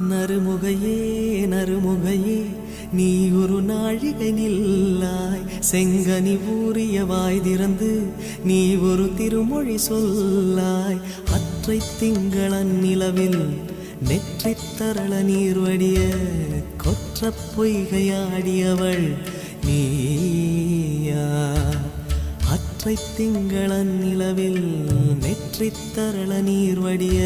நறுமுகையே நறுமுகையே நீ ஒரு நாழிகை நில்லாய் செங்கனி ஊறிய வாய் திறந்து நீ ஒரு திருமொழி சொல்லாய் அற்றை திங்களன் நிலவில் நெற்றித் தரள நீர் வடிய கொற்ற பொய்கையாடியவள் நீயா அற்றை திங்களன் நிலவில் நெற்றித் தரள நீர் வடிய